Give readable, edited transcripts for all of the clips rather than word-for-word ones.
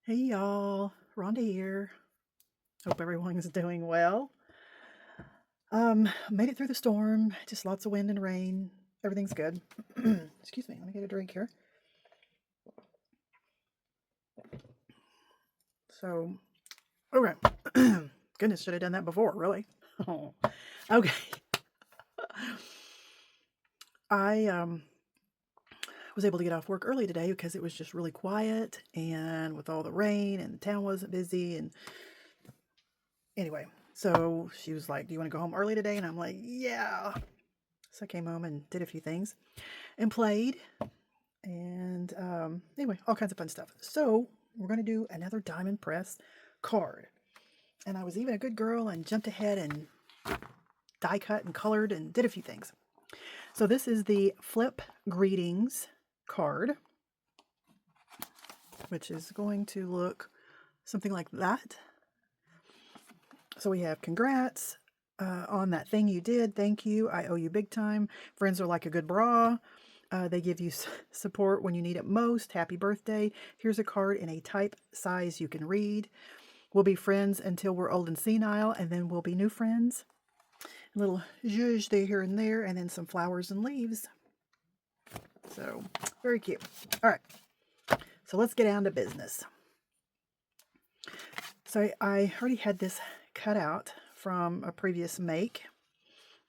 Hey y'all, Rhonda here. Hope everyone's doing well. Made it through the storm, just lots of wind and rain. Everything's good. Excuse me, let me get a drink here. So, okay. Goodness, should have done that before, really. Okay. I was able to get off work early today because it was just really quiet, and with all the rain and the town wasn't busy, and anyway, so she was like, "Do you want to go home early today?" And I'm like, "Yeah." So I came home and did a few things and played, and anyway, all kinds of fun stuff. So we're going to do another diamond press card. And I was even a good girl and jumped ahead and die cut and colored and did a few things. So this is the Flip Greetings card, which is going to look something like that. So we have congrats on that thing you did. Thank you. I owe you big time. Friends are like a good bra. They give you support when you need it most. Happy birthday. Here's a card in a type size you can read. We'll be friends until we're old and senile, and then we'll be new friends. A little zhuzh there, here and there, and then some flowers and leaves. So, very cute. All right, so let's get down to business. So I already had this cut out from a previous make,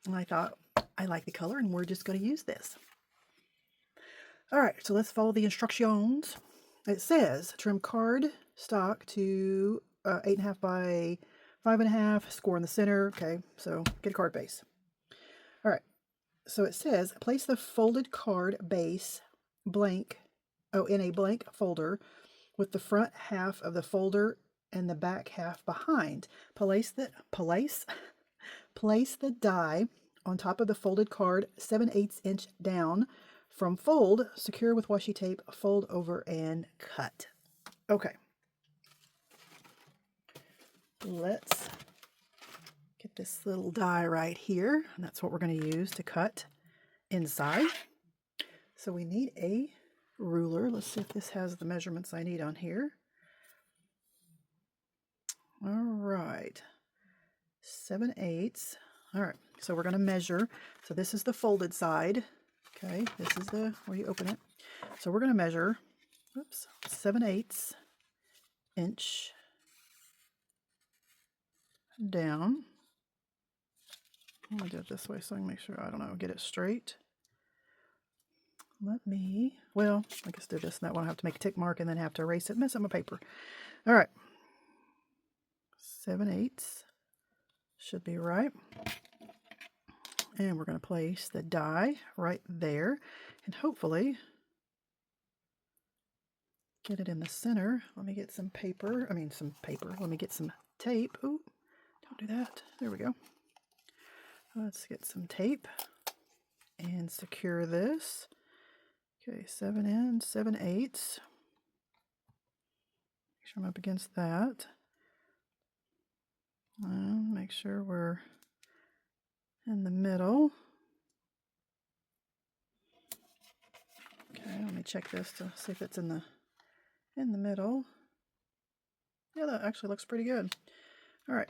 and I thought, I like the color, and we're just going to use this. All right, so let's follow the instructions. It says trim card stock to 8.5 by 5.5, score in the center. Okay, so get a card base. All right, so it says place the folded card base blank, in a blank folder with the front half of the folder and the back half behind. Place the die on top of the folded card 7/8 inch down from fold, secure with washi tape, fold over and cut. Okay. Let's get this little die right here. And that's what we're going to use to cut inside. So we need a ruler. Let's see if this has the measurements I need on here. All right. 7/8. All right. So we're going to measure. So this is the folded side. Okay. This is the where you open it. So we're going to measure, 7/8 inch down. I'm going to do it this way so I can make sure, I don't know, get it straight. I guess do this and that one. I have to make a tick mark and then have to erase it, mess up my paper. All right. 7/8 should be right. And we're going to place the die right there and hopefully get it in the center. Let me get some paper. Let me get some tape. Ooh, don't do that. There we go. Let's get some tape and secure this. Okay, 7 in, 7/8. Make sure I'm up against that. And make sure we're in the middle. Okay, let me check this to see if it's in the middle. Yeah, that actually looks pretty good. All right.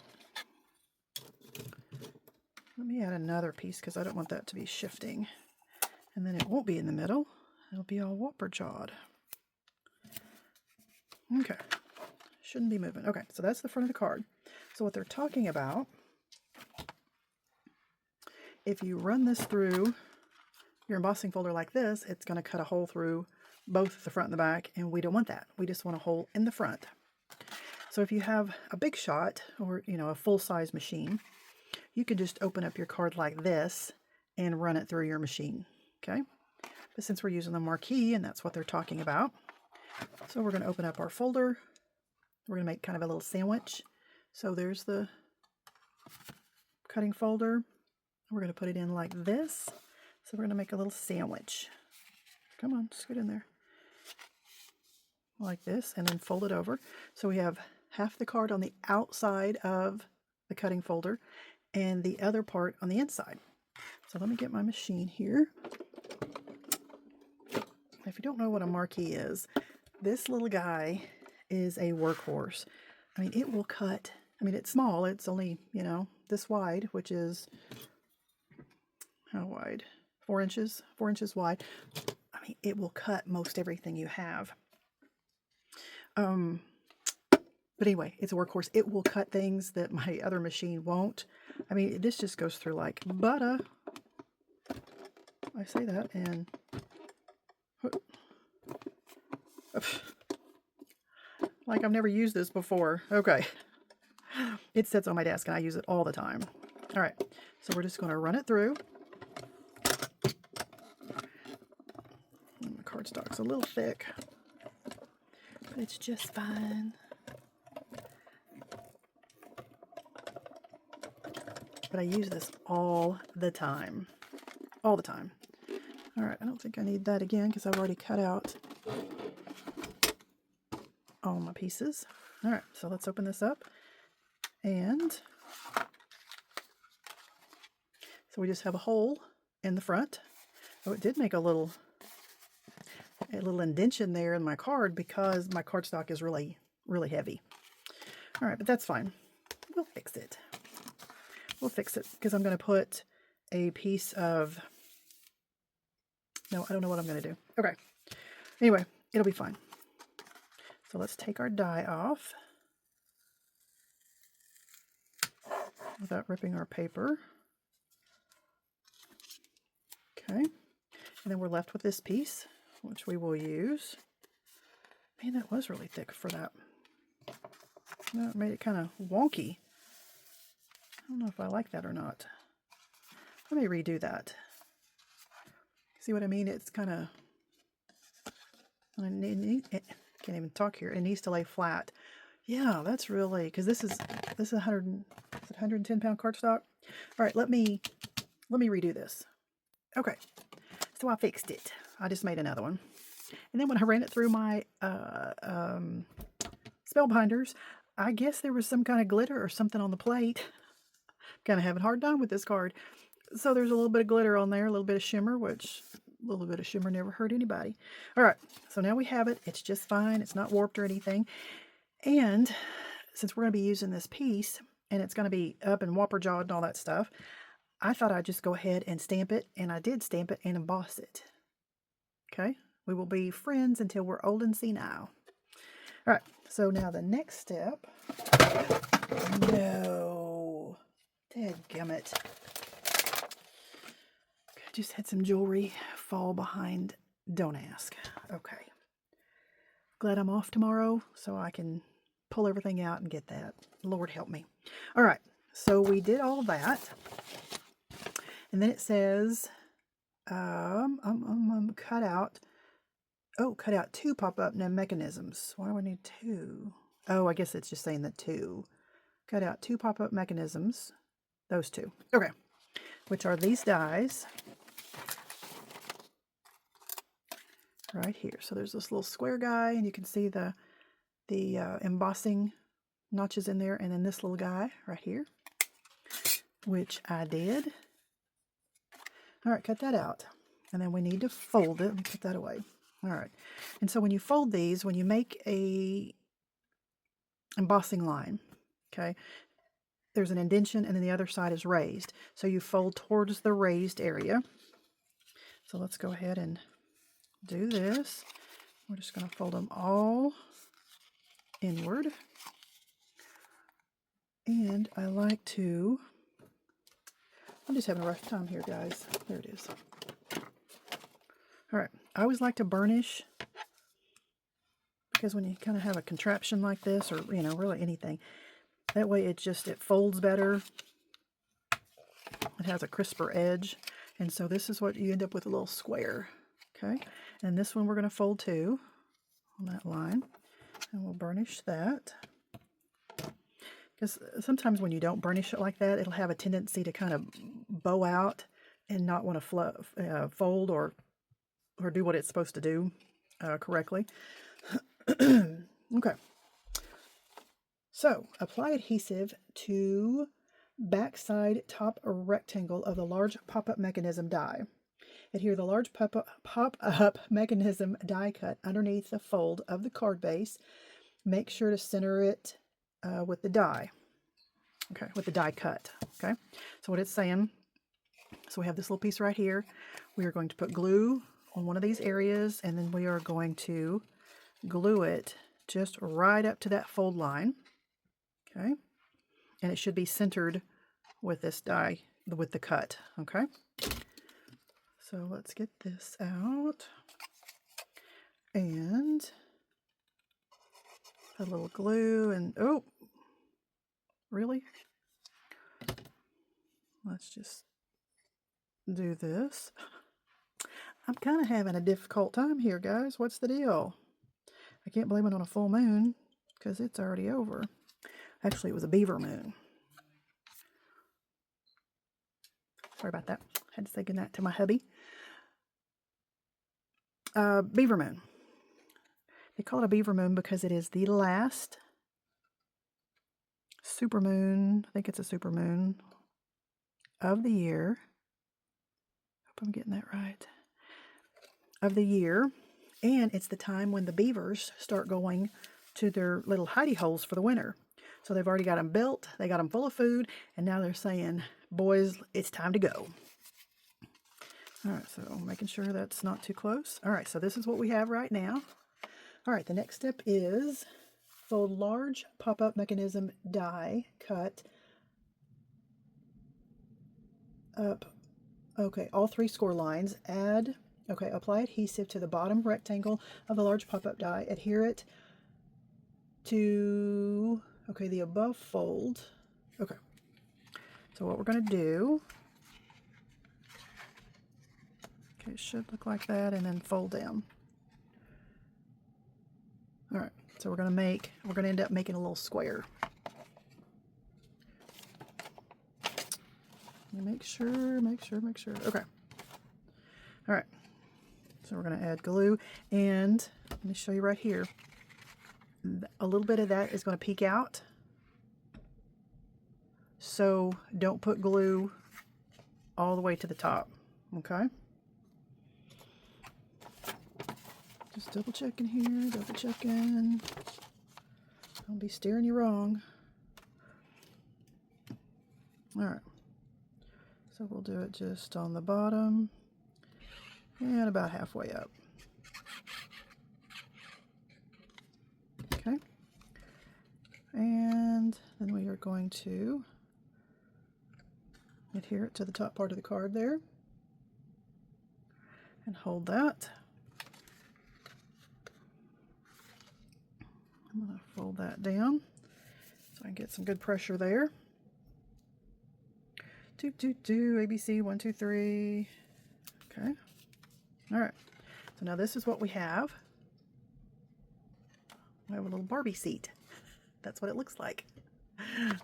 Let me add another piece because I don't want that to be shifting. And then it won't be in the middle. It'll be all whopper-jawed. Okay. Shouldn't be moving. Okay, so that's the front of the card. So what they're talking about, if you run this through your embossing folder like this, it's going to cut a hole through both the front and the back, and we don't want that. We just want a hole in the front. So if you have a big shot or, a full-size machine, you could just open up your card like this and run it through your machine, okay? But since we're using the Mercari, and that's what they're talking about, so we're going to open up our folder. We're going to make kind of a little sandwich. So there's the cutting folder. We're going to put it in like this. So we're going to make a little sandwich. Come on, scoot in there. Like this, and then fold it over. So we have half the card on the outside of the cutting folder and the other part on the inside. So let me get my machine here. If you don't know what a Mercari is, this little guy is a workhorse. I mean, it will cut. I mean, it's small. It's only, you know, this wide, which is, how wide? 4 inches. 4 inches wide. I mean, it will cut most everything you have. But anyway, it's a workhorse. It will cut things that my other machine won't. I mean, this just goes through like butter. I say that and like I've never used this before. Okay. It sits on my desk and I use it all the time. All right. So we're just going to run it through. The cardstock's a little thick, but it's just fine. But I use this all the time. All the time. All right, I don't think I need that again because I've already cut out all my pieces. All right, so let's open this up. And so we just have a hole in the front. Oh, it did make a little indentation there in my card because my cardstock is really, really heavy. All right, but that's fine. We'll fix it. We'll fix it because I'm going to put a piece of... No, I don't know what I'm going to do. Okay. Anyway, it'll be fine. So let's take our die off without ripping our paper. Okay. And then we're left with this piece, which we will use. Man, that was really thick for that. That made it kind of wonky. I don't know if I like that or not. Let me redo that. See what I mean? It's kind of... I can't even talk here. It needs to lay flat. Yeah, that's really... Because this is 110-pound cardstock. All right, let me redo this. Okay, so I fixed it. I just made another one. And then when I ran it through my spell binders, I guess there was some kind of glitter or something on the plate. Kind of having a hard time with this card. So there's a little bit of glitter on there, a little bit of shimmer, which a little bit of shimmer never hurt anybody. All right, so now we have it. It's just fine. It's not warped or anything. And since we're going to be using this piece, and it's going to be up and whopper jawed and all that stuff, I thought I'd just go ahead and stamp it, and I did stamp it and emboss it. Okay, we will be friends until we're old and senile. All right, so now the next step. No, dadgummit. Just had some jewelry fall behind. Don't ask. Okay. Glad I'm off tomorrow so I can pull everything out and get that. Lord help me. All right. So we did all that. And then it says, cut out. Oh, cut out 2 pop-up mechanisms. Why do I need 2? Oh, I guess it's just saying that 2. Cut out 2 pop-up mechanisms. Those 2. Okay. Which are these dies. Right here. So there's this little square guy, and you can see the embossing notches in there, and then this little guy right here, which I did. All right, cut that out. And then we need to fold it. Let me put that away. All right. And so when you fold these, when you make a embossing line, okay, there's an indentation, and then the other side is raised. So you fold towards the raised area. So let's go ahead and do this. We're just going to fold them all inward. And I like to... I'm just having a rough time here, guys. There it is. All right. I always like to burnish, because when you kind of have a contraption like this, or, you know, really anything, that way it folds better. It has a crisper edge. And so this is what you end up with, a little square. Okay. And this one we're going to fold too on that line. And we'll burnish that. Because sometimes when you don't burnish it like that, it'll have a tendency to kind of bow out and not want to fold or do what it's supposed to do correctly. Okay. So apply adhesive to backside top rectangle of the large pop-up mechanism die. Adhere the large pop-up mechanism die cut underneath the fold of the card base make sure to center it with the die. Okay, with the die cut. Okay, so what it's saying, so we have this little piece right here. We are going to put glue on one of these areas, and then we are going to glue it just right up to that fold line. Okay, and it should be centered with this die, with the cut. Okay, so let's get this out and put a little glue, and oh, really? Let's just do this. I'm kind of having a difficult time here, guys. What's the deal? I can't blame it on a full moon because it's already over. Actually, it was a beaver moon. Sorry about that. I had to say goodnight to my hubby. Beaver moon. They call it a beaver moon because it is the last supermoon. I think it's a supermoon of the year. Hope I'm getting that right. Of the year. And it's the time when the beavers start going to their little hidey holes for the winter. So they've already got them built, they got them full of food, and now they're saying, boys, it's time to go. All right, so making sure that's not too close. All right, so this is what we have right now. All right, the next step is fold large pop-up mechanism die cut up. Okay, all 3 score lines. Apply adhesive to the bottom rectangle of the large pop-up die. Adhere it to, the above fold. Okay, so what we're going to do, it should look like that, and then fold down. All right, so we're going to end up making a little square. Make sure. Okay. All right. So we're going to add glue, and let me show you right here. A little bit of that is going to peek out. So don't put glue all the way to the top. Okay. Just double checking here, double checking. Don't be steering you wrong. All right. So we'll do it just on the bottom and about halfway up. Okay. And then we are going to adhere it to the top part of the card there and hold that. I'm going to fold that down so I can get some good pressure there. 2, 2, 2, ABC, 1, 2, 3. Okay. All right. So now this is what we have. We have a little Barbie seat. That's what it looks like.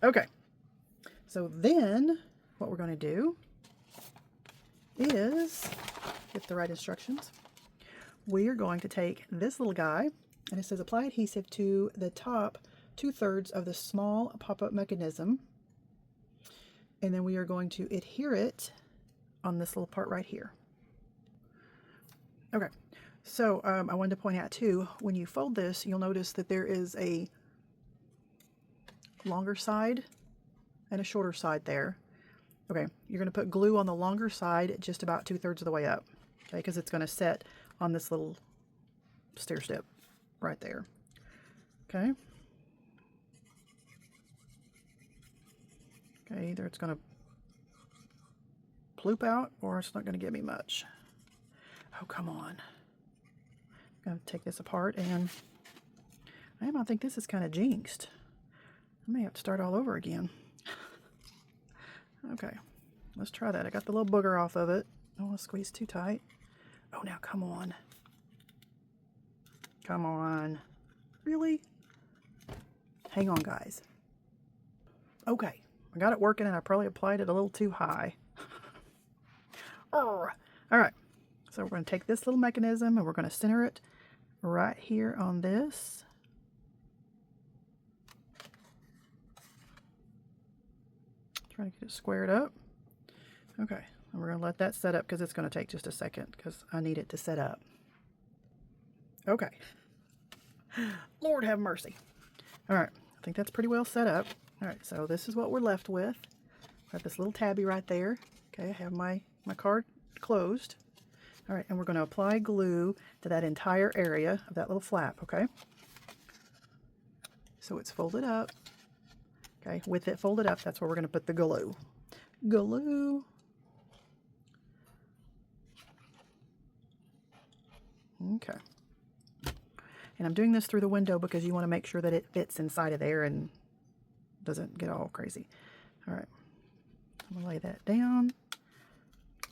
Okay. So then what we're going to do is, get the right instructions, we are going to take this little guy, and it says apply adhesive to the top 2/3 of the small pop-up mechanism, and then we are going to adhere it on this little part right here. Okay, so I wanted to point out too, when you fold this, you'll notice that there is a longer side and a shorter side there. Okay, you're going to put glue on the longer side just about 2/3 of the way up, okay, because it's going to set on this little stair step right there. Okay. Okay, either it's going to ploop out or it's not going to give me much. Oh, come on. I'm going to take this apart, and I think this is kind of jinxed. I may have to start all over again. Okay, let's try that. I got the little booger off of it. I don't want to squeeze too tight. Oh, now come on. Come on. Really? Hang on, guys. Okay, I got it working, and I probably applied it a little too high. All right, so we're going to take this little mechanism and we're going to center it right here on this. Trying to get it squared up. Okay, and we're going to let that set up because it's going to take just a second because I need it to set up. Okay. Lord have mercy. All right, I think that's pretty well set up. All right, so this is what we're left with. I have this little tabby right there. Okay, I have my card closed. All right, and we're going to apply glue to that entire area of that little flap, okay? So it's folded up. Okay, with it folded up, that's where we're going to put the glue. Glue. Okay. And I'm doing this through the window because you want to make sure that it fits inside of there and doesn't get all crazy. All right. I'm going to lay that down.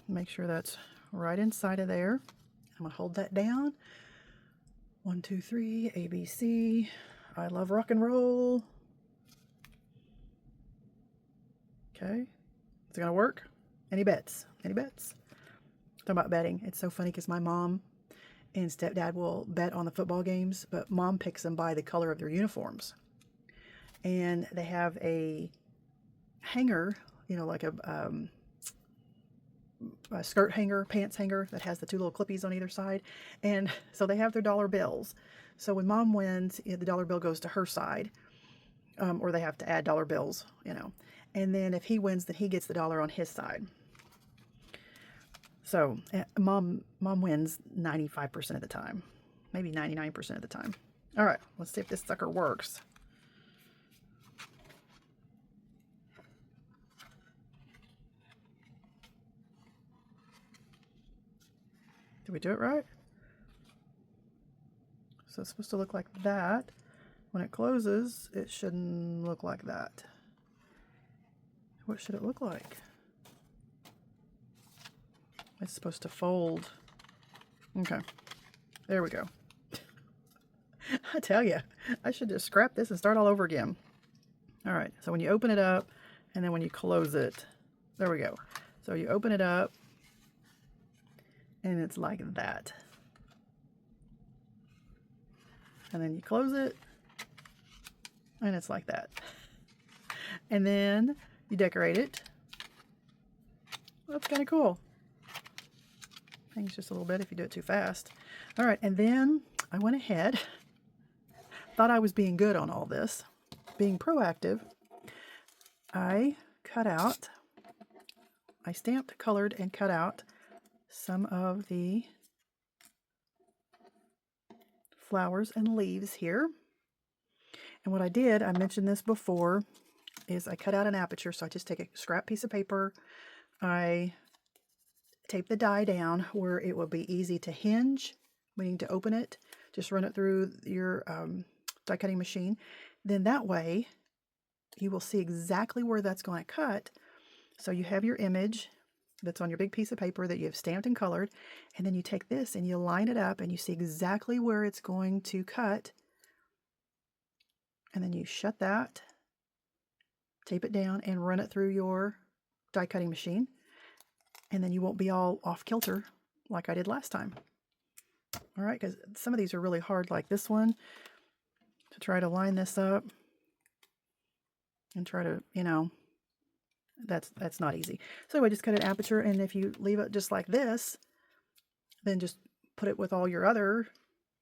Make sure that's right inside of there. I'm going to hold that down. 1, 2, 3, A, B, C. I love rock and roll. Okay. Is it going to work? Any bets? Any bets? Talking about betting. It's so funny because my mom and stepdad will bet on the football games, but mom picks them by the color of their uniforms. And they have a hanger, you know, like a skirt hanger, pants hanger that has the 2 little clippies on either side. And so they have their dollar bills. So when mom wins, the dollar bill goes to her side, or they have to add dollar bills, you know. And then if he wins, then he gets the dollar on his side. So mom wins 95% of the time, maybe 99% of the time. All right, let's see if this sucker works. Did we do it right? So it's supposed to look like that. When it closes, it shouldn't look like that. What should it look like? It's supposed to fold. Okay, there we go. I tell you, I should just scrap this and start all over again. All right, so when you open it up and then when you close it, there we go. So you open it up and it's like that. And then you close it and it's like that. And then you decorate it. That's kind of cool. Hangs just a little bit if you do it too fast. All right, and then I went ahead, thought I was being good on all this, being proactive. I stamped, colored, and cut out some of the flowers and leaves here. And what I did, I mentioned this before, is I cut out an aperture. So I just take a scrap piece of paper, I tape the die down where it will be easy to hinge when you need to open it. Just run it through your die cutting machine. Then that way you will see exactly where that's going to cut. So you have your image that's on your big piece of paper that you have stamped and colored, and then you take this and you line it up and you see exactly where it's going to cut, and then you shut that, tape it down, and run it through your die cutting machine, and then you won't be all off kilter like I did last time. All right, because some of these are really hard, like this one, to try to line this up and try to, you know, that's not easy. So I just cut an aperture, and if you leave it just like this, then just put it with all your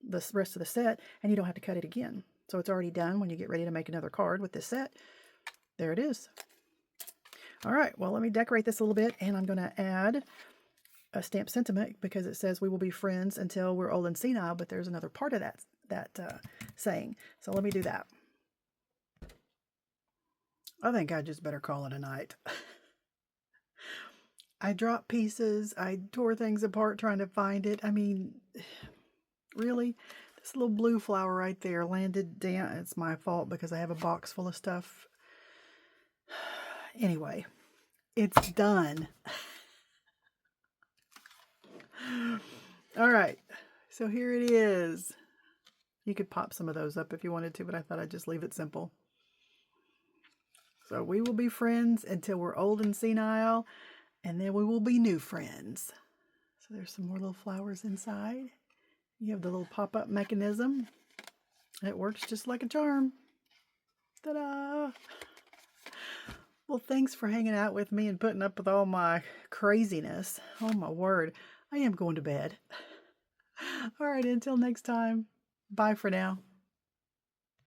the rest of the set, and you don't have to cut it again. So it's already done when you get ready to make another card with this set. There it is. All right, well, let me decorate this a little bit, and I'm going to add a stamp sentiment because it says we will be friends until we're old and senile, but there's another part of that saying. So let me do that. I think I just better call it a night. I dropped pieces. I tore things apart trying to find it. I mean, really? This little blue flower right there landed down. It's my fault because I have a box full of stuff. Anyway, it's done. All right, so here it is. You could pop some of those up if you wanted to, but I thought I'd just leave it simple. So we will be friends until we're old and senile, and then we will be new friends. So there's some more little flowers inside. You have the little pop-up mechanism. It works just like a charm. Ta-da! Well, thanks for hanging out with me and putting up with all my craziness. Oh my word, I am going to bed. All right, until next time, bye for now.